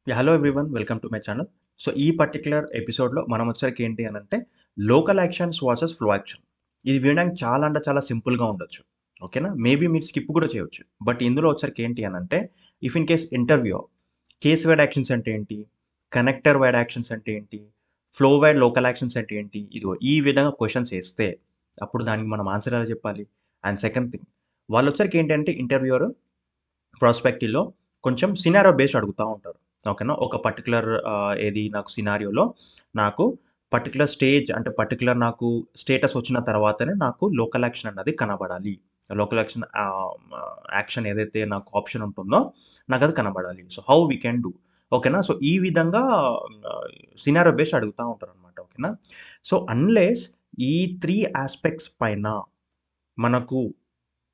Hello everyone welcome to my channel. So ఈ particular ఎపిసోడ్‌లో మనం వచ్చరికి ఏంటి అనంటే local actions versus flow action. ఇది వినడానికి చాలా అంటే చాలా సింపుల్‌గా ఉండొచ్చు. ఓకేనా? మేబీ మీరు స్కిప్ కూడా చేయొచ్చు. బట్ ఇందులో వచ్చరికి ఏంటి అనంటే if in case interview case wide actions అంటే ఏంటి? కనెక్టర్ వైడ్ యాక్షన్స్ అంటే ఏంటి? ఫ్లో వైడ్ లోకల్ యాక్షన్స్ అంటే ఏంటి? ఇదిగో ఈ విధంగా క్వెషన్స్ ఏస్తే అప్పుడు దానికి మనం ఆన్సర్ ఎలా చెప్పాలి? అండ్ సెకండ్ థింగ్ వాళ్ళొచ్చరికి ఏంటంటే ఇంటర్వ్యూయర్ ప్రాస్పెక్టివ్‌లో కొంచెం సినారియో బేస్డ్ అడుగుతా ఉంటారు. ఓకేనా? ఒక పర్టిక్యులర్ ఏది నాకు సినారియోలో నాకు పర్టిక్యులర్ స్టేజ్ అంటే పర్టిక్యులర్ నాకు స్టేటస్ వచ్చిన తర్వాతనే నాకు లోకల్ యాక్షన్ అన్నది కనబడాలి. లోకల్ యాక్షన్ యాక్షన్ ఏదైతే నాకు ఆప్షన్ ఉంటుందో నాకది కనబడాలి. So, how we can do ఓకేనా? సో, ఈ విధంగా సినారియో బేస్డ్ అడుగుతా ఉంటారనమాట. ఓకేనా? సో, అన్‌లెస్ ఈ 3 యాస్పెక్ట్స్ పైన మనకు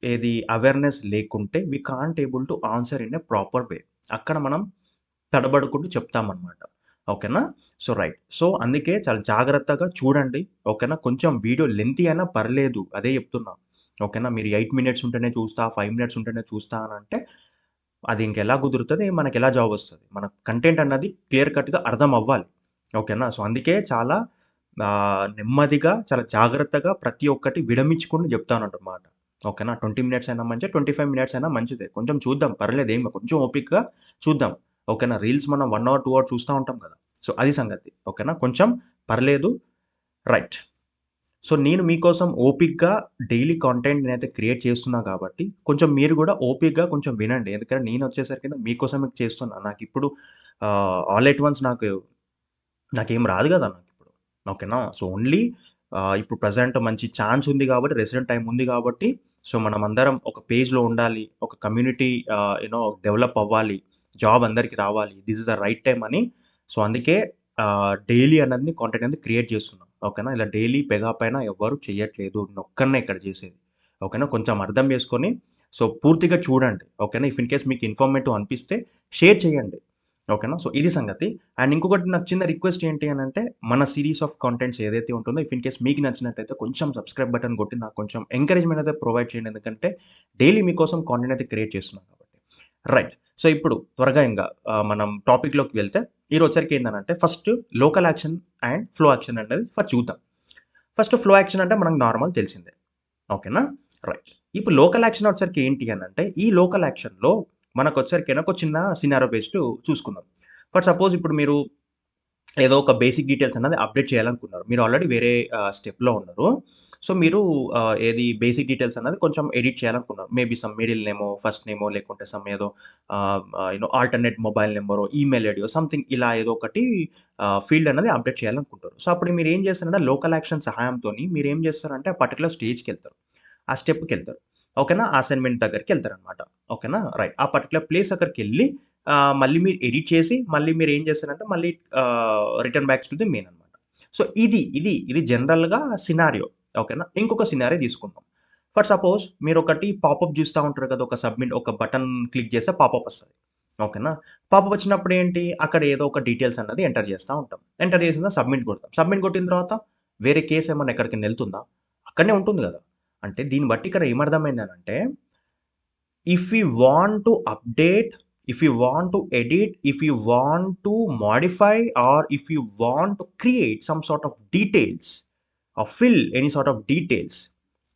ఏది అవేర్‌నెస్ లేకుంటే we can't able to answer in a proper way. అక్కడ మనం తడబడుకుంటూ చెప్తామనమాట. ఓకేనా? So, right. సో, అందుకే చాలా జాగ్రత్తగా చూడండి. ఓకేనా? కొంచెం వీడియో లెంతీ అయినా పర్లేదు. అదే చెప్తున్నా. ఓకేనా? మీరు 8 మినిట్స్ ఉంటేనే చూస్తా, 5 మినిట్స్ ఉంటేనే చూస్తా అనంటే అది ఇంకెలా కుదురుతది? మనకెలా జాబొస్తది? మన కంటెంట్ అన్నది క్లియర్ కట్‌గా అర్థం అవ్వాలి. ఓకేనా? సో, అందుకే చాలా నెమ్మదిగా, చాలా జాగ్రత్తగా ప్రతి ఒక్కటి విడమించుకొని చెప్తానన్నమాట. ఓకేనా? 20 మినిట్స్ అయినా మంచిదే, 25 మినిట్స్ అయినా మంచిదే. కొంచెం చూద్దాం పర్లేదు కొంచెం ఓపికగా చూద్దాం. ఓకేనా? రీల్స్ మనం 1 అవర్, 2 అవర్ చూస్తా ఉంటాం కదా! సో, అది సంగతి. ఓకేనా? కొంచెం పర్లేదు. రైట్. సో, నేను మీకోసం ఓపికగా డైలీ కంటెంట్ నేనైతే క్రియేట్ చేస్తున్నా కాబట్టి, కొంచెం మీరు గూడా ఓపికగా కొంచెం వినండి. ఎందుకంటే నేనొచ్చేసరికి మీకోసమే చేస్తున్నా. నాకిప్పుడు ఆల్ ఎట్ వన్స్ నాకేం రాదు గదా! నాకిప్పుడు. ఓకేనా? సో, ఓన్లీ ఇప్పుడు ప్రెజెంట్ మంచి ఛాన్స్ ఉంది గాబట్టి, రెసిడెంట్ టైమ్ ఉంది గాబట్టి, సో, మనమందరం ఒక పేజ్‌లో ఉండాలి. ఒక కమ్యూనిటీ డెవలప్ అవ్వాలి. జాబ్ అందరికి రావాలి. This is the right time అని సో, అందుకే డైలీ అన్నది కంటెంట్ అనేది క్రియేట్ చేస్తున్నా. ఓకేనా? ఇలా డైలీ పెగా పైన ఎవ్వరు చెయ్యట్లేదు. నేనొక్కడినే ఇక్కడ చేసేది. ఓకేనా? కొంచెం అర్థం చేసుకొని, సో, పూర్తిగా చూడండి. ఓకేనా? ఇఫ్ ఇన్ కేస్ మీకు ఇన్ఫర్మేటివ్ అనిపిస్తే షేర్ చేయండి. ఓకేనా? సో, ఇది సంగతి. అండ్ ఇంకొకటి నాకు చిన్న రిక్వెస్ట్ ఏంటి అనంటే, మన సీరీస్ ఆఫ్ కంటెంట్స్ ఏదైతే ఉంటుందో, ఇఫ్ ఇన్ కేస్ మీకు నచ్చినట్టయితే కొంచెం సబ్స్క్రైబ్ బటన్ కొట్టి నాకు కొంచెం ఎంకరేజ్‌మెంట్ అయితే ప్రొవైడ్ చేయండి. ఎందుకంటే, డైలీ మీకోసం కంటెంట్ అయితే క్రియేట్ చేస్తున్నాను కాబట్టి. రైట్. సో, ఇప్పుడు త్వరగా మనం టాపిక్‌లోకి వెళ్తే, ఈరోజుసరికి ఏందనంటే, first local action and flow action అనేది ఫస్ట్ చూద్దాం. ఫస్ట్ ఫ్లో యాక్షన్ అంటే మనకు నార్మల్ తెలిసిందే. ఓకేనా? రైట్. ఇప్పుడు లోకల్ యాక్షన్ వచ్చరికి ఏంటి అనంటే, ఈ లోకల్ యాక్షన్‌లో మనకొచ్చరికేనా ఒక చిన్న సినారియో బేస్డ్ చూసుకుందాం. ఫర్ సపోజ్ ఇప్పుడు మీరు ఏదో ఒక బేసిక్ డీటెయిల్స్ అన్నది అప్డేట్ చేయాలనుకున్నారు. మీరు ఆల్రెడీ వేరే స్టెప్‌లో ఉన్నారు. సో, మీరు ఏది బేసిక్ డీటెయిల్స్ అన్నది కొంచెం ఎడిట్ చేయాలనుకున్నారు. మేబీ సమ్ మిడిల్ నేమో, ఫస్ట్ నేమో లేకుంటే సమ్ ఏదో ఆల్టర్‌నేట్ మొబైల్ నంబరో, ఈమెయిల్ ఐడీయో సంథింగ్ ఇలా ఏదో ఒకటి ఫీల్డ్ అనేది అప్డేట్ చేయాలనుకుంటారు. సో, అప్పుడు మీరేం చేస్తారంటే లోకల్ యాక్షన్ సహాయంతోని మీరేం చేస్తారంటే ఆ పర్టిక్యులర్ స్టేజ్‌కెళ్తారు. ఆ స్టెప్‌కెళ్తారు. ఓకేనా? అసైన్‌మెంట్ దగ్గరికెళ్తారనమాట. ఓకేనా? రైట్. ఆ పర్టిక్యులర్ ప్లేస్ అక్కడికెళ్లి మళ్ళీ మీరు ఎడిట్ చేసి, మళ్ళీ మీరేం చేస్తారంటే మళ్ళీ return backs to the main అనమాట. సో, ఇది జనరల్‌గా సినారియో. ఓకేనా? ఇంకొక సినారియో తీసుకుందాం. ఫర్ సపోజ్ మీరొకటి పాపప్ చూస్తా ఉంటారు కదా! ఒక బటన్ క్లిక్ చేస్తే పాపప్ వస్తది. ఓకేనా? పాపప్ వచ్చినప్పుడు ఏంటి? అక్కడ ఏదో ఒక డీటెయిల్స్ అన్నది ఎంటర్ చేస్తా ఉంటాం. ఎంటర్ చేసిన తర్వాత సబ్మిట్ కొడతాం. సబ్మిట్ కొట్టిన తర్వాత వేరే కేస్ ఏమన్నా ఎక్కడికైనా ఎళ్తుందా? అక్కడనే ఉంటుంది గదా! అంటే దీన్ని బట్టి ఇక్కడ ఏమర్థమైందనంటే if we want to update, if you want to edit, if you want to modify, or if you want to create some sort of details or fill any sort of details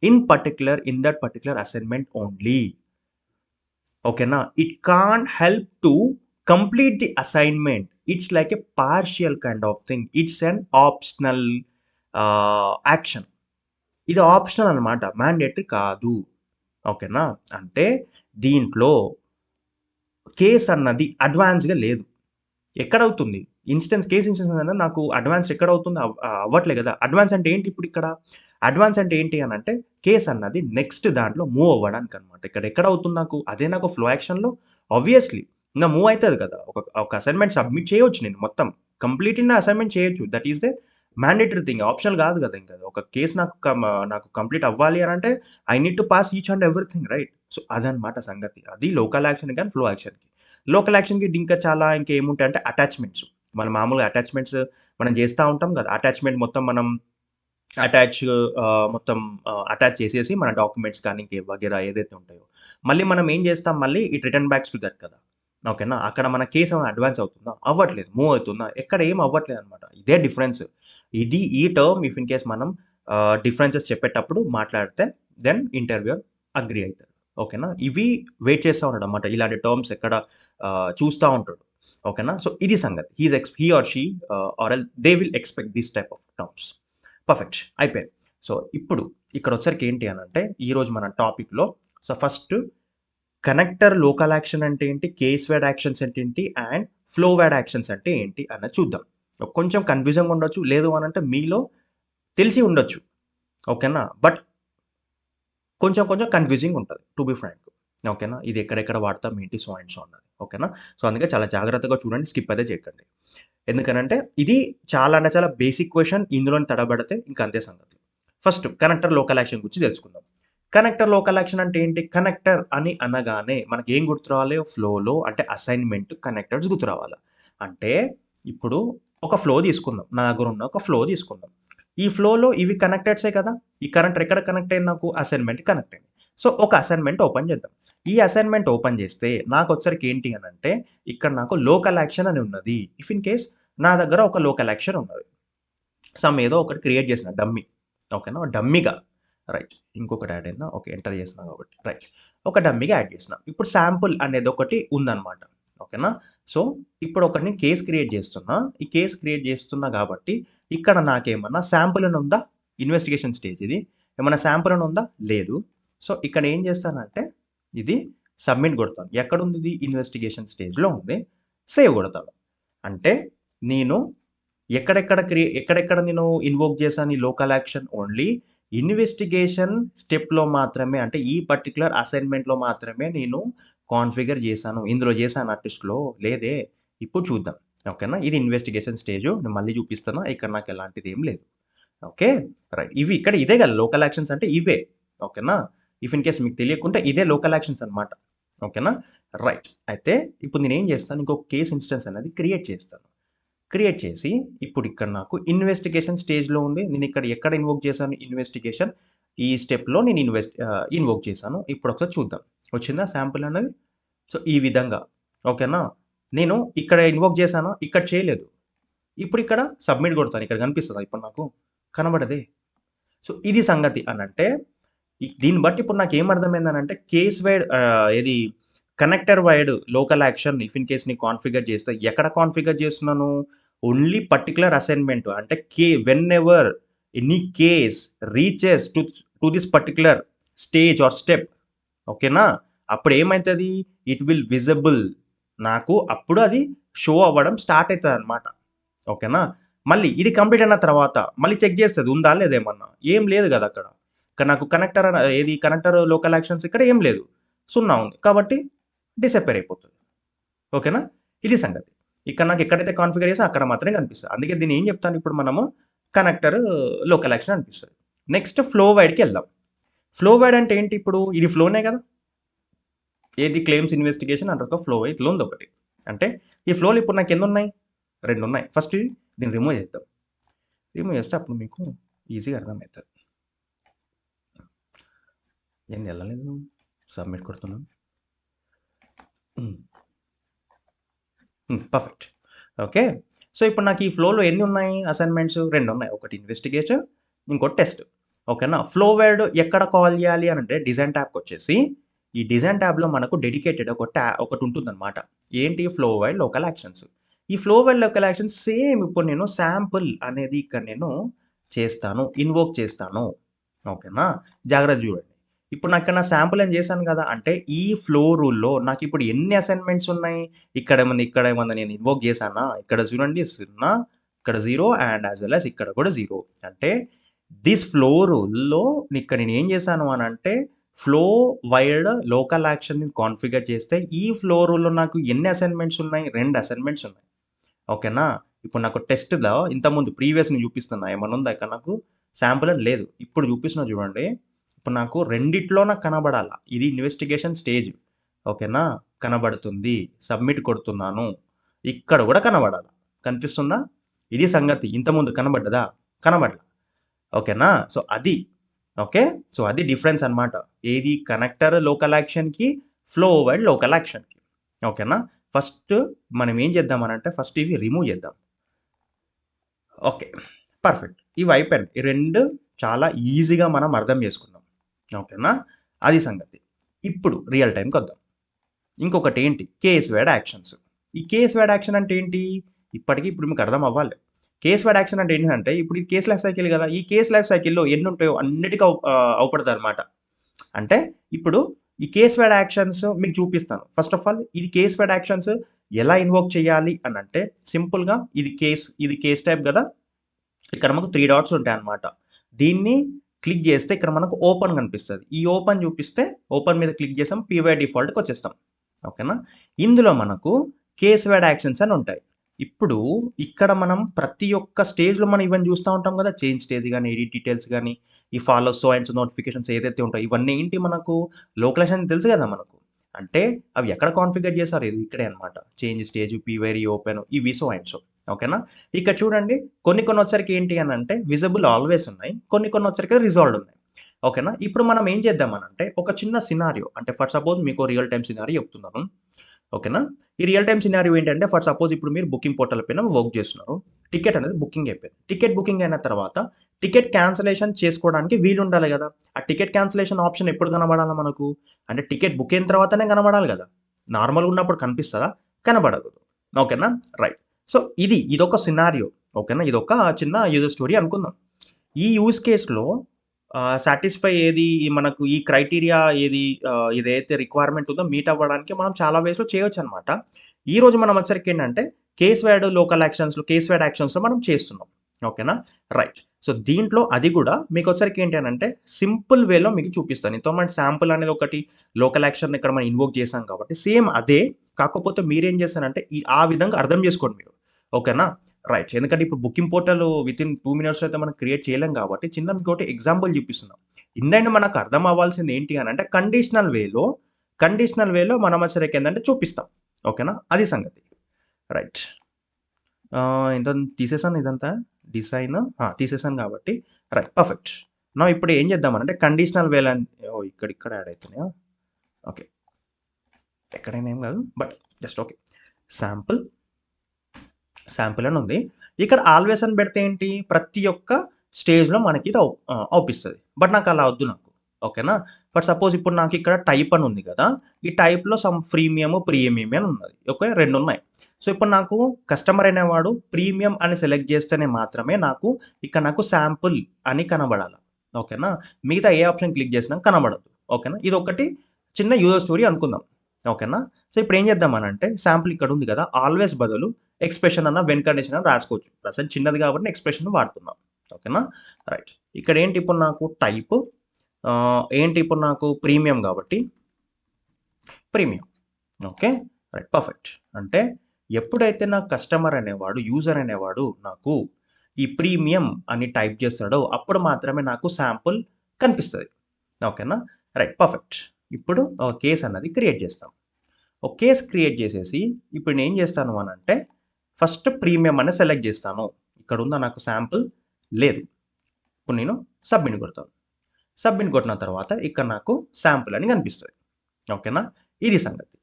in particular in that particular assignment only. Okay, now it can't help to complete the assignment. It's like a partial kind of thing. It's an optional action. ఇది optional అనమాట. Mandatory కాదు. ఓకేనా? అంటే దీంట్లో case అన్నది అడ్వాన్స్‌గా లేదు. ఎక్కడవుతుంది? Case instance అనేది నాకు అడ్వాన్స్ ఎక్కడవుతుంది? అవ్వట్లే గదా! అడ్వాన్స్ అంటే ఏంటి ఇప్పుడిక్కడ? అడ్వాన్స్ అంటే ఏంటి అనంటే, కేస్ అన్నది నెక్స్ట్ దాంట్లో మూవ్ అవ్వడానికనమాట. ఇక్కడ ఎక్కడవుతుంది నాకు? అదే నాకు ఫ్లో యాక్షన్‌లో ఆబ్వియస్‌లీ ఇంగ మూవ్ అయితది కదా! ఒక అసైన్‌మెంట్ సబ్మిట్ చేయొచ్చు నేను మొత్తం. కంప్లీట్‌లీ నా అసైన్‌మెంట్ చేయొచ్చు. That is the mandatory thing. Optional గాదు గదా! ఇంకది. ఒక కేస్ నాకు కంప్లీట్ అవ్వాలి అనంటే, I need to pass each and everything right? So, అదనమాట సంగతి. అది లోకల్ యాక్షన్ గాని, ఫ్లో యాక్షన్‌కి. లోకల్ యాక్షన్‌కి ఇంకా చాలా ఇంకేముంటాయంటే అటాచ్‌మెంట్స్. మనం మామూలుగా అటాచ్‌మెంట్స్ మనం జేస్తా ఉంటాం గదా! అటాచ్‌మెంట్ మొత్తం మనం అటాచ్ మొత్తం అటాచ్ చేసేసి మన డాక్యుమెంట్స్ కానీ, వగైరా ఏదైతే ఉంటాయో. మళ్ళీ మనం ఏం జేస్తాం మళ్ళీ it return backs to that కదా! ఓకేనా? అక్కడ మన కేస్ ఏమైనా అడ్వాన్స్ అవుతుందా? అవ్వట్లేదు. మూవ్ అవుతుందా? ఎక్కడ ఏం అవ్వట్లేదనమాట. ఇదే డిఫరెన్స్. ఈ టర్మ్ ఇఫ్ ఇన్ కేస్ మనం డిఫరెన్సెస్ చెప్పేటప్పుడు మాట్లాడితే దెన్ ఇంటర్వ్యూయర్ అగ్రీ అయితాడు. ఓకేనా? ఇవి వెయిట్ చేస్తా ఉంటాడనమాట. ఇలాంటి టర్మ్స్ ఎక్కడ చూస్తా ఉంటాడు. ఓకేనా? సో, ఇది సంగతి. He or she R L they will expect this type of terms. Perfect. అయిపోయింది. సో, ఇప్పుడు ఇక్కడొచ్చేసరికి ఏంటి అనంటే, ఈరోజు మన టాపిక్‌లో so, first connector local action అంటే ఏంటి? కేస్ వైడ్ యాక్షన్స్ అంటే ఏంటి? అండ్ ఫ్లో వైడ్ యాక్షన్స్ అంటే ఏంటి? అన్నది చూద్దాం. కొంచెం కన్‌ఫ్యూజింగ్‌గా ఉండొచ్చు. లేదు అనంటే మీలో తెలిసి ఉండొచ్చు. ఓకేనా? బట్ కొంచెం కొంచెం కన్‌ఫ్యూజింగ్ ఉంటది. To be frank. ఓకేనా? ఇది ఎక్కడెక్కడ వాడతాం ఏంటి? సో అండ్ సో అన్నది. ఓకేనా? సో, అందుకే చాలా జాగ్రత్తగా చూడండి. స్కిప్ అయితే చేయకండి. ఎందుకనంటే ఇది చాలా అంటే చాలా బేసిక్ క్వెషన్. ఇందులోని తడబడితే ఇంక అంతే సంగతి. ఫస్ట్ కనెక్టర్ లోకల్ యాక్షన్ గురించి తెలుసుకుందాం. కనెక్టర్ లోకల్ యాక్షన్ అంటే ఏంటి? కనెక్టర్ అని అనగానే మనకేం గుర్తు రావాలి? ఫ్లోలో అంటే అసైన్‌మెంట్ కనెక్టర్స్ గుర్తు రావాల. అంటే ఇప్పుడు ఒక ఫ్లో తీసుకుందాం. నా దగ్గరున్న ఒక ఫ్లో తీసుకుందాం. ఈ ఫ్లోలో ఇవి కనెక్టెడ్సే కదా! ఈ కనెక్టర్ ఎక్కడ కనెక్ట్ అయింది నాకు? అసైన్‌మెంట్‌కి కనెక్ట్ అయింది. సో, ఒక అసైన్‌మెంట్ ఓపెన్ చేద్దాం. ఈ అసైన్‌మెంట్ ఓపెన్ చేస్తే నాకొచ్చేసరికి ఏంటి అనంటే ఇక్కడ నాకు లోకల్ యాక్షన్ అని ఉన్నది. ఇఫ్ ఇన్ కేస్ నా దగ్గర ఒక లోకల్ యాక్షన్ ఉన్నది. ఏదో ఒకటి క్రియేట్ చేసిన డమ్మీ. ఓకేనా? డమ్మీగా రైట్. ఇంకొకటి యాడ్ అయిందా? ఓకే. ఎంటర్ చేసినా కాబట్టి రైట్. ఒక డమ్మీగా యాడ్ చేసిన. ఇప్పుడు శాంపుల్ అనేది ఒకటి ఉందన్నమాట. ఓకేనా? సో, ఇప్పుడు ఒకటి కేస్ క్రియేట్ చేస్తున్నా. ఈ కేస్ క్రియేట్ చేస్తున్నా కాబట్టి ఇక్కడ నాకేమన్నా శాంపుల్ అని ఉందా? ఇన్వెస్టిగేషన్ స్టేజ్ ఇది. ఏమన్నా శాంపుల్ అని ఉందా? లేదు. సో, ఇక్కడ ఏం చేస్తానంటే ఇది సబ్మిట్ కొడతాను. ఎక్కడుంది ఇది? ఇన్వెస్టిగేషన్ స్టేజ్‌లో ఉంది. సేవ్ కొడతాను. అంటే నేను ఎక్కడెక్కడ నేను ఇన్వోక్ చేశాను ఈ లోకల్ యాక్షన్ ఓన్లీ ఇన్వెస్టిగేషన్ స్టెప్‌లో మాత్రమే అంటే ఈ పర్టిక్యులర్ అసైన్‌మెంట్‌లో మాత్రమే నేను కాన్ఫిగర్ చేశాను. ఇందులో చేశానా టెస్ట్‌లో? లేదే. ఇప్పుడు చూద్దాం. ఓకేనా? ఇది ఇన్వెస్టిగేషన్ స్టేజు. నేను మళ్ళీ చూపిస్తున్నా. ఇక్కడ నాకు ఎలాంటిదేం లేదు. ఓకే. రైట్. ఇక్కడ ఇదే కదా లోకల్ యాక్షన్స్ అంటే ఇవే. ఓకేనా? ఇఫ్ ఇన్ కేస్ మీకు తెలియకుంటే ఇదే లోకల్ యాక్షన్స్ అన్నమాట. ఓకేనా? రైట్. అయితే ఇప్పుడు నేనేం చేస్తాను ఇంకొక కేస్ ఇన్‌స్టెన్స్ అనేది క్రియేట్ చేస్తాను. క్రియేట్ చేసి ఇప్పుడు ఇక్కడ నాకు ఇన్వెస్టిగేషన్ స్టేజ్‌లో ఉంది. నేను ఇక్కడ ఎక్కడ ఇన్వోక్ చేశాను ఇన్వెస్టిగేషన్ ఈ స్టెప్‌లో నేను ఇన్వోక్ చేశాను. ఇప్పుడు ఒకసారి చూద్దాం. వచ్చిందా శాంపుల్ అనేది? సో, ఈ విధంగా ఓకేనా? నేను ఇక్కడ ఇన్వోక్ చేశానా? ఇక్కడ చేయలేదు. ఇప్పుడు ఇక్కడ సబ్మిట్ కొడతాను. ఇక్కడ కనిపిస్తదా ఇప్పుడు నాకు? కనబడదే. సో, ఇది సంగతి అనంటే దీన్ని బట్టి ఇప్పుడు నాకేం అర్థమైందనంటే కేస్ వైడ్ ఏది connector wide local action if in case ని కాన్ఫిగర్ చేస్తే ఎక్కడ కాన్ఫిగర్ చేస్తున్నాను? ఓన్లీ పర్టిక్యులర్ అసైన్‌మెంట్ అంటే whenever any case reaches to this particular stage or step ఓకేనా? అప్పుడేమైతది? It will visible. నాకు అప్పుడు అది షో అవ్వడం స్టార్ట్ అయితదనమాట. ఓకేనా? మళ్ళీ ఇది కంప్లీట్ అయిన తర్వాత మళ్ళీ చెక్ చేస్తది. ఉందా? లేదా ఏమన్నా? ఏం లేదు గదా! అక్కడ. నాకు కనెక్టర్ లోకల్ యాక్షన్స్ ఇక్కడ ఏం లేదు. 0 ఉంది. కాబట్టి డిసప్పేర్ అయిపోతది. ఓకేనా? ఇది సంగతి. ఇక్కడ నాకు ఎక్కడైతే కాన్ఫిగర్ చేసా అక్కడ మాత్రమే కనిపిస్తది. అందుకే దీన్ని ఏం చెప్తాను ఇప్పుడు మనము కనెక్టర్ లోకల్ యాక్షన్ అనిపిస్తది. నెక్స్ట్ ఫ్లో వైడ్‌కెళ్దాం. ఫ్లో వైడ్ అంటే ఏంటి ఇప్పుడు? ఇది ఫ్లోనే గదా! ఏది క్లెయిమ్స్ ఇన్వెస్టిగేషన్ అండ్ ఒక ఫ్లో ఇట్లా ఉంది ఒకటి. అంటే ఈ ఫ్లోలో ఇప్పుడు నాకు ఎన్నున్నాయి? 2 ఉన్నాయి. ఫస్ట్ దీన్ని రిమూవ్ చేద్దాం. రిమూవ్ చేస్తే అప్పుడు మీకు ఈజీగా అర్థమైతది. ఏంది ఎళ్ళలేదు? సబ్మిట్ కొడుతున్నాను. పర్ఫెక్ట్. ఓకే. సో, ఇప్పుడు నాకు ఈ ఫ్లోలో ఎన్ని ఉన్నాయి అసైన్‌మెంట్స్? 2 ఉన్నాయి. ఒకటి ఇన్వెస్టిగేషన్, ఇంకోటి టెస్ట్. ఓకేనా? ఫ్లో వర్డ్ ఎక్కడ కాల్ చేయాలి అనంటే డిజైన్ ట్యాబ్‌కొచ్చేసి ఈ డిజైన్ ట్యాబ్‌లో మనకు డెడికేటెడ్ ఒకటి ఉంటుందన్నమాట. ఏంటి ఫ్లో వర్డ్ లోకల్ యాక్షన్స్. ఈ flow word local actions same ఇప్పుడు నేను శాంపుల్ అనేది ఇక్కడ నేను చేస్తాను. ఇన్వోక్ చేస్తాను. ఓకేనా? జాగ్రత్తగా చూడండి. ఇప్పుడు నాకు నా శాంపుల్ అని చేశాను కదా! అంటే ఈ ఫ్లో రూల్‌లో నాకిప్పుడు ఎన్ని అసైన్‌మెంట్స్ ఉన్నాయి? ఇక్కడేమన్నా నేను ఇన్వోక్ చేశానా? ఇక్కడ చూడండి 0 ఇక్కడ 0 అండ్ యాస్ వెల్ యాస్ ఇక్కడ కూడా 0. అంటే దిస్ ఫ్లో రూల్‌లో ఇక్కడ నేనేం చేశాను అనంటే ఫ్లో వైడ్ లోకల్ యాక్షన్‌ని కాన్ఫిగర్ చేస్తే ఈ ఫ్లో రూల్‌లో నాకు ఎన్ని అసైన్‌మెంట్స్ ఉన్నాయి? 2 అసైన్‌మెంట్స్ ఉన్నాయి. ఓకేనా? ఇప్పుడు నాకు టెస్ట్‌లో ఇంతకుముందు ప్రీవియస్‌ని చూపిస్తున్నా. ఏమన్నా ఉందా ఇక్కడ నాకు? శాంపుల్ అని లేదు. ఇప్పుడు చూపిస్తున్నా చూడండి. ఇప్పుడు నాకు రెండిట్లో నాకు కనబడాల. ఇది ఇన్వెస్టిగేషన్ స్టేజ్. ఓకేనా? కనబడుతుంది. సబ్మిట్ కొడుతున్నాను. ఇక్కడ కూడా కనబడాల. కనిపిస్తుందా? ఇది సంగతి. ఇంతకుముందు కనబడ్డదా? కనబడల. ఓకేనా? సో, అది. ఓకే. సో, అది డిఫరెన్స్ అన్నమాట. ఏది కనెక్టర్ లోకల్ యాక్షన్‌కి, ఫ్లో వైడ్ లోకల్ యాక్షన్‌కి. ఓకేనా? ఫస్ట్ మనం ఏం చేద్దామనంటే ఫస్ట్ ఇవి రిమూవ్ చేద్దాం. ఓకే. పర్ఫెక్ట్. ఇవి అయిపోయినాయి. ఈ 2 చాలా ఈజీగా మనం అర్థం చేసుకున్నాం. ఓకేనా? అది సంగతి. ఇప్పుడు రియల్ టైమ్‌కొద్దాం. ఇంకొకటేంటి కేస్ వైడ్ యాక్షన్స్. ఈ కేస్ వైడ్ యాక్షన్ అంటే ఏంటి? ఇప్పుడు మీకు అర్థం అవ్వాలి. కేస్ వైడ్ యాక్షన్ అంటే ఏంటిదంటే ఇప్పుడు ఇది కేస్ లైఫ్ సైకిల్ గదా! ఈ కేస్ లైఫ్ సైకిల్‌లో ఎన్నుంటాయో అన్నిటికి అవుపడతదనమాట. అంటే ఇప్పుడు ఈ కేస్ వైడ్ యాక్షన్స్ మీకు చూపిస్తాను. ఫస్ట్ ఆఫ్ ఆల్ ఇది కేస్ వైడ్ యాక్షన్స్ ఎలా ఇన్వోక్ చేయాలి అనంటే సింపుల్‌గా ఇది కేస్ టైప్ గదా! ఇక్కడ మనకు 3 డాట్స్ ఉంటాయన్నమాట. దీన్ని క్లిక్ చేస్తే ఇక్కడ మనకు ఓపెన్ కనిపిస్తది. ఈ ఓపెన్ చూపిస్తే ఓపెన్ మీద క్లిక్ చేసాం. పీవై డిఫాల్ట్‌కొచ్చేస్తాం. ఓకేనా? ఇందులో మనకు కేస్ వైడ్ యాక్షన్స్ అని ఉంటాయి. ఇప్పుడు ఇక్కడ మనం ప్రతి ఒక్క స్టేజ్‌లో మనం ఇవన్నీ చూస్తా ఉంటాం కదా! చేంజ్ స్టేజ్ గాని, ఎడిట్ డీటెయిల్స్ గాని, ఈ follow so and so notifications ఏదైతే ఉంటాయో ఇవన్నీ ఏంటి మనకు లోకలైజేషన్ తెలుసు కదా మనకు. అంటే అవి ఎక్కడ కాన్ఫిగర్ చేశారు? ఇది ఇక్కడే అన్నమాట. చేంజ్ స్టేజ్, పీవై రీఓపెన్ ఇవి సో అండ్ సో. ఓకేనా? ఇక్కడ చూడండి కొన్ని వచ్చరికి ఏంటి అనంటే విజిబుల్ ఆల్వేస్ ఉన్నాయి. కొన్ని వచ్చరికి రిజాల్వ్డ్ ఉన్నాయి. ఓకేనా? ఇప్పుడు మనం ఏం చేద్దామనంటే ఒక చిన్న సినారియో అంటే ఫర్ సపోజ్ మీకు రియల్ టైమ్ సినారియో చెప్తున్నాను. ఓకేనా? ఈ రియల్ టైమ్ సినారియో ఏంటంటే ఫర్ సపోజ్ ఇప్పుడు మీరు బుకింగ్ పోర్టల్ పైన వర్క్ చేస్తున్నారు. టికెట్ అనేది బుకింగ్ అయిపోయింది. టికెట్ బుకింగ్ అయిన తర్వాత టికెట్ క్యాన్సలేషన్ చేసుకోవడానికి వీలుండాలి గదా! ఆ టికెట్ క్యాన్సలేషన్ ఆప్షన్ ఎప్పుడు కనబడాలా మనకు? అంటే టికెట్ బుక్ అయిన తర్వాతనే కనబడాలి గదా! నార్మల్‌గా ఉన్నప్పుడు కనిపిస్తదా? కనబడదు. ఓకేనా? రైట్. సో, ఇదొక సినారియో. ఓకేనా? ఇదొక చిన్న యూజర్ స్టోరీ అనుకుందాం. ఈ యూజ్ కేస్‌లో సాటిస్ఫై ఏది మనకు ఈ క్రైటీరియా ఇదైతే రిక్వైర్మెంట్ ఉందో మీట్ అవ్వడానికి మనం చాలా వేస్‌లో చేయొచ్చనమాట. ఈరోజు మనం వచ్చరికేంటంటే కేస్ వైడ్ యాక్షన్స్‌లో మనం చేస్తున్నాం. ఓకేనా? రైట్. సో, దీంట్లో అది గూడా మీకొచ్చరికి ఏంటి అనంటే సింపుల్ వేలో మీకు చూపిస్తాను. ఇంతకుముందు శాంపుల్ అనేది ఒకటి లోకల్ యాక్షన్ ఇక్కడ మనం ఇన్వోక్ చేసాం కాబట్టి సేమ్ అదే. కాకపోతే మీరేం చేస్తారంటే ఆ విధంగా అర్థం చేసుకోండి మీరు. ఓకేనా? రైట్. ఎందుకంటే ఇప్పుడు బుకింగ్ పోర్టల్ వితిన్ 2 మినిట్స్‌లో అయితే మనం క్రియేట్ చేయలేం కాబట్టి చిన్న మీకోటి ఎగ్జాంపుల్ చూపిస్తున్నాం. ఇందండి మనకు అర్థం అవ్వాల్సింది ఏంటి అనంటే కండిషనల్ వేలో మనం వచ్చరికేందంటే చూపిస్తాం. ఓకేనా? అది సంగతి. రైట్. ఇంత తీసేసాను ఇదంతా. డిజైన్ తీసేసాను కాబట్టి రైట్. పర్ఫెక్ట్. ఇప్పుడు ఏం చేద్దామనంటే కండిషనల్ వేలో ఇక్కడ యాడ్ అయితున్నాయా? ఓకే. ఎక్కడైనా ఏం కాదు. But just okay. శాంపుల్ అని ఉంది. ఇక్కడ ఆల్వేస్ అని పెడితే ఏంటి? ప్రతి ఒక్క స్టేజ్‌లో మనకి ఇది అవుపిస్తది. బట్ నాకు అలా వద్దు నాకు. ఓకేనా? ఫర్ సపోజ్ ఇప్పుడు నాకు ఇక్కడ టైప్ అని ఉంది కదా! ఈ టైప్‌లో సమ్ ప్రీమియం అని ఉన్నది. ఓకే. 2 ఉన్నాయి. సో, ఇప్పుడు నాకు కస్టమర్ అనేవాడు ప్రీమియం అని సెలెక్ట్ చేస్తేనే మాత్రమే నాకు శాంపుల్ అని కనబడాల. ఓకేనా? మిగతా ఏ ఆప్షన్ క్లిక్ చేసినా కనబడదు. ఓకేనా? ఇదొకటి చిన్న యూజర్ స్టోరీ అనుకుందాం. ఓకేనా? సో, ఇప్పుడు ఏం చేద్దామనంటే శాంపుల్ ఇక్కడ ఉంది కదా! ఆల్వేస్ బదులు ఎక్స్‌ప్రెషన్ అన్న, వెన్ కండిషన్ అన్న రాసుకోవచ్చు. ప్రెజెంట్ చిన్నది కాబట్టి ఎక్స్‌ప్రెషన్ వాడుతున్నాం. ఓకేనా? రైట్. ఇక్కడేంటి ఇప్పుడు నాకు టైప్ ఏంటి ఇప్పుడు నాకు ప్రీమియం కాబట్టి ప్రీమియం. ఓకే. రైట్. పర్ఫెక్ట్. అంటే ఎప్పుడైతే నా కస్టమర్ అనేవాడు, యూజర్ అనేవాడు నాకు ఈ ప్రీమియం అని టైప్ చేస్తాడో అప్పుడు మాత్రమే నాకు శాంపుల్ కనిపిస్తది. ఓకేనా? రైట్. పర్ఫెక్ట్. ఇప్పుడు ఒక కేస్ అన్నది క్రియేట్ చేస్తాం. ఒక కేస్ క్రియేట్ చేసేసి ఇప్పుడు నేనేం చేస్తాను అనంటే ఫస్ట్ ప్రీమియం అని సెలెక్ట్ చేస్తాను. ఇక్కడుందా నాకు శాంపుల్? లేదు. ఇప్పుడు నేను సబ్మిట్ కొడతాను. సబ్మిట్ కొట్టిన తర్వాత ఇక్కడ నాకు శాంపుల్ అని కనిపిస్తది. ఓకేనా? ఇది సంగతి.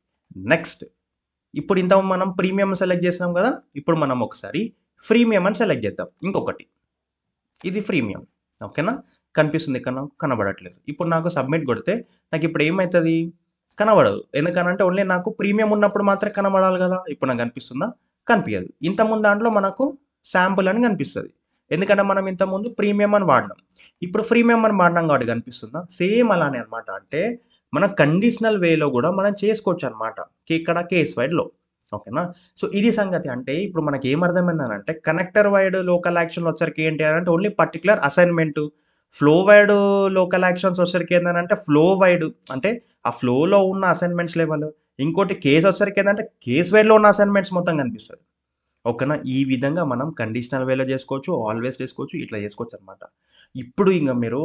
నెక్స్ట్ ఇప్పుడు మనం ప్రీమియం సెలెక్ట్ చేసినాం కదా! ఇప్పుడు మనం ఒకసారి ఫ్రీమియం అని సెలెక్ట్ చేద్దాం. ఇంకొకటి. ఇది ఫ్రీమియం. ఓకేనా? కనిపిస్తుంది ఇక్కడ నాకు కనబడట్లేదు. ఇప్పుడు నాకు సబ్మిట్ కొడితే నాకిప్పుడు ఏమైతది? కనబడదు. ఎందుకనంటే ఓన్లీ నాకు ప్రీమియం ఉన్నప్పుడు మాత్రమే కనబడాలి గదా! ఇప్పుడు నాకు కనిపిస్తుందా? కనిపియదు. ఇంతకుముందు దాంట్లో మనకు శాంపుల్ అని కనిపిస్తది. ఎందుకంటే మనం ఇంతకుముందు ప్రీమియం అని వాడినాం. ఇప్పుడు ఫ్రీమియం అని వాడినాం కాబట్టి కనిపిస్తుందా? సేమ్ అలానే అన్నమాట. అంటే మనం కండిషనల్ వేలో గూడా మనం చేసుకోవచ్చనమాట. ఇక్కడ కేస్ వైడ్‌లో. ఓకేనా? సో, ఇది సంగతి. అంటే ఇప్పుడు మనకేం అర్థమైందనంటే కనెక్టర్ వైడ్ లోకల్ యాక్షన్‌లో వచ్చరికి ఏంటి అనంటే only particular assignment. Flow wide local actions వచ్చరికి ఏందనంటే ఫ్లో వైడ్ అంటే ఆ ఫ్లోలో ఉన్న అసైన్‌మెంట్స్ లెవెల్. ఇంకోటి కేస్ వచ్చరికి ఏందంటే కేస్ వైడ్‌లో ఉన్న అసైన్‌మెంట్స్ మొత్తం కనిపిస్తది. ఓకేనా? ఈ విధంగా మనం కండిషనల్ వేలో చేసుకోవచ్చు. ఆల్వేస్ చేసుకోవచ్చు. ఇట్లా చేసుకోవచ్చనమాట. ఇప్పుడు ఇంగ మీరు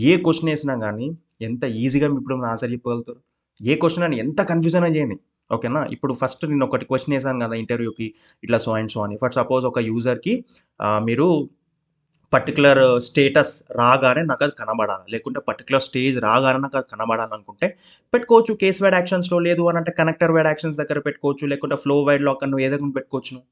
ఏ క్వెషన్ ఏసినా గాని ఎంత ఈజీగా ఇప్పుడు ఆన్సర్ చెప్పగలుగుతారు. ఏ క్వెషన్ అని ఎంత కన్‌ఫ్యూజన్ అయినా చేయండి. ఓకేనా? ఇప్పుడు ఫస్ట్ నేను ఒకటి క్వెషన్ ఏసాను కదా! ఇంటర్వ్యూకి ఇట్లా సో అండ్ సో అని. ఫర్ సపోజ్ ఒక యూజర్‌కి మీరు పర్టిక్యులర్ స్టేటస్ రాగానే నాకది కనబడాలి. లేకుంటే పర్టిక్యులర్ స్టేజ్ రాగానే నాకది కనబడాలనుకుంటే పెట్టుకోవచ్చు. కేస్ వైడ్ యాక్షన్స్‌లో లేదు అనంటే కనెక్టర్ వైడ్ యాక్షన్స్ దగ్గర పెట్టుకోవచ్చు. లేకుంటే ఫ్లో వైడ్ లాక్ అని ఏదైనా పెట్టుకోవచ్చు నువ్వు.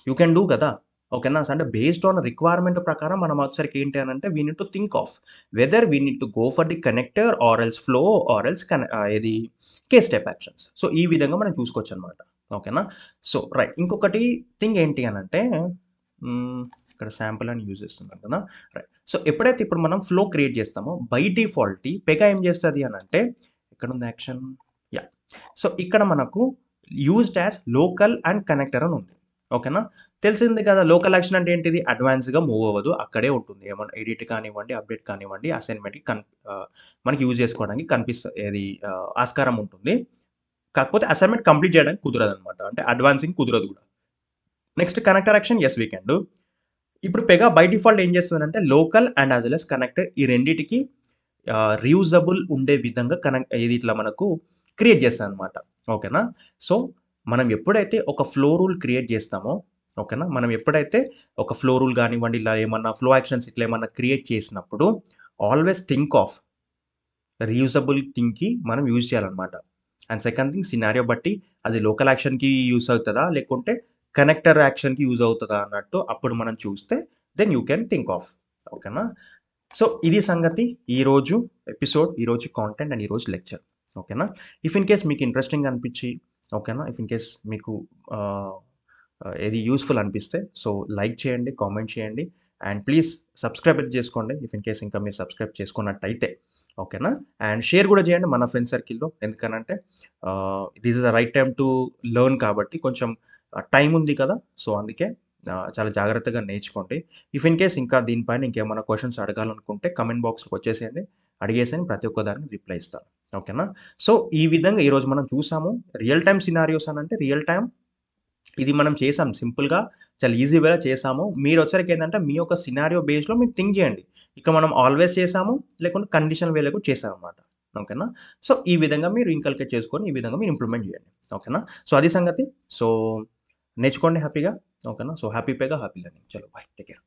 యూ కెన్ డూ కదా! ఓకేనా. అంటే బేస్డ్ ఆన్ రిక్వైర్మెంట్ ప్రకారం మనం వచ్చరికి ఏంటి అనంటే we need to think of whether we need to go for the connector or else flow or else ఏది కేస్ స్టెప్ యాక్షన్స్. సో, ఈ విధంగా మనం చూసుకోవచ్చనమాట. ఓకేనా. So, right. ఇంకొకటి థింగ్ ఏంటి అనంటే హ్మ్. ఇక్కడ శాంపుల్ అని యూజ్ చేస్తున్నాను కదా! రైట్. సో, ఎప్పుడైతే ఇప్పుడు మనం ఫ్లో క్రియేట్ చేస్తామో బై డిఫాల్ట్ పెగా ఏం చేస్తది అనంటే ఎక్కడుంది యాక్షన్? యాహ్! సో, ఇక్కడ మనకు used as local and connector అని ఉంది. ఓకేనా. తెలిసింది కదా! లోకల్ యాక్షన్ అంటే ఏంటిది? అడ్వాన్స్‌గా మూవ్ అవ్వదు. అక్కడే ఉంటుంది. ఏమన్నా ఎడిట్ కానివ్వండి, అప్‌డేట్ కానివ్వండి, అసైన్‌మెంట్‌కి మనకి యూజ్ చేసుకోవడానికి ఆస్కారం ఉంటుంది. కాకపోతే అసైన్‌మెంట్ కంప్లీట్ చేయడానికి కుదరదనమాట. అంటే అడ్వాన్సింగ్ కుదరదు కూడా. Next connector action yes we can do. ఇప్పుడు పెగా బై డిఫాల్ట్ ఏం చేస్తదనంటే local and as well as connector ఈ రెండిటికి రీయూజబుల్ ఉండే విధంగా ఇది ఇట్లా మనకు క్రియేట్ చేస్తదనమాట. ఓకేనా. సో, మనం ఎప్పుడైతే ఒక ఫ్లో రూల్ క్రియేట్ చేస్తామో ఓకేనా. మనం ఎప్పుడైతే ఒక ఫ్లో రూల్ గానివ్వండి, ఇలా ఏమన్నా ఫ్లో యాక్షన్స్ ఇట్లా ఏమన్నా క్రియేట్ చేసినప్పుడు ఆల్వేస్ థింక్ ఆఫ్ రీయూజబుల్ థింగ్‌కి మనం యూజ్ చేయాలనమాట. అండ్ సెకండ్ థింగ్ సినారియో బట్టి అది లోకల్ యాక్షన్‌కి యూజ్ అవుతదా? లేకుంటే కనెక్టర్ యాక్షన్‌కి యూజ్ అవుతదా అన్నట్టు అప్పుడు మనం చూస్తే then you can think of. ఓకేనా. సో, ఇది సంగతి ఈరోజు ఎపిసోడ్, ఈరోజు కాంటెంట్ అండ్ ఈరోజు లెక్చర్. ఓకేనా. ఇఫ్ ఇన్ కేస్ మీకు ఇంట్రెస్టింగ్ అనిపించి ఓకేనా. ఇఫ్ ఇన్ కేస్ మీకు ఆహ్, ఏది యూజ్‌ఫుల్ అనిపిస్తే సో, లైక్ చేయండి, కామెంట్ చేయండి అండ్ ప్లీజ్ సబ్స్క్రైబ్ అయితే చేసుకోండి. ఇఫ్ ఇన్ కేస్ ఇంకా మీరు సబ్స్క్రైబ్ చేసుకున్నట్టయితే. ఓకేనా. అండ్ షేర్ కూడా చేయండి మన ఫ్రెండ్స్ సర్కిల్‌లో. ఎందుకనంటే this is the right time to learn కాబట్టి కొంచెం టైమ్ ఉంది కదా! సో, అందుకే చాలా జాగ్రత్తగా నేర్చుకోండి. ఇఫ్ ఇన్ కేస్ ఇంకా దీనిపైన ఇంకేమైనా క్వెషన్స్ అడగాలనుకుంటే కామెంట్ బాక్స్‌లోకి వచ్చేసేయండి. అడిగేసేయండి. ప్రతి ఒక్క దానికి రిప్లై ఇస్తాను. ఓకేనా. సో, ఈ విధంగా ఈరోజు మనం చూసాము. రియల్ టైమ్ సినారియోస్ అనంటే రియల్ టైమ్ ఇది మనం చేసాం సింపుల్‌గా చాలా ఈజీ వేలో చేసాము. మీరొచ్చరికేంటంటే మీ యొక్క సినారియో బేస్‌లో మీరు థింక్ జేయండి. ఇక్కడ మనం ఆల్వేస్ చేసాము. లేకుంటే కండిషనల్ వేలో కూడా చేశామనమాట. ఓకేనా. సో, ఈ విధంగా మీరు ఇన్కల్కేట్ చేసుకొని ఈ విధంగా మీరు ఇంప్లిమెంట్ జేయండి. ఓకేనా. సో, అది సంగతి. సో, నేర్చుకోండి హ్యాపీగా. ఓకేనా. So, happy Pega happy learning. చలో బాయ్. Take care.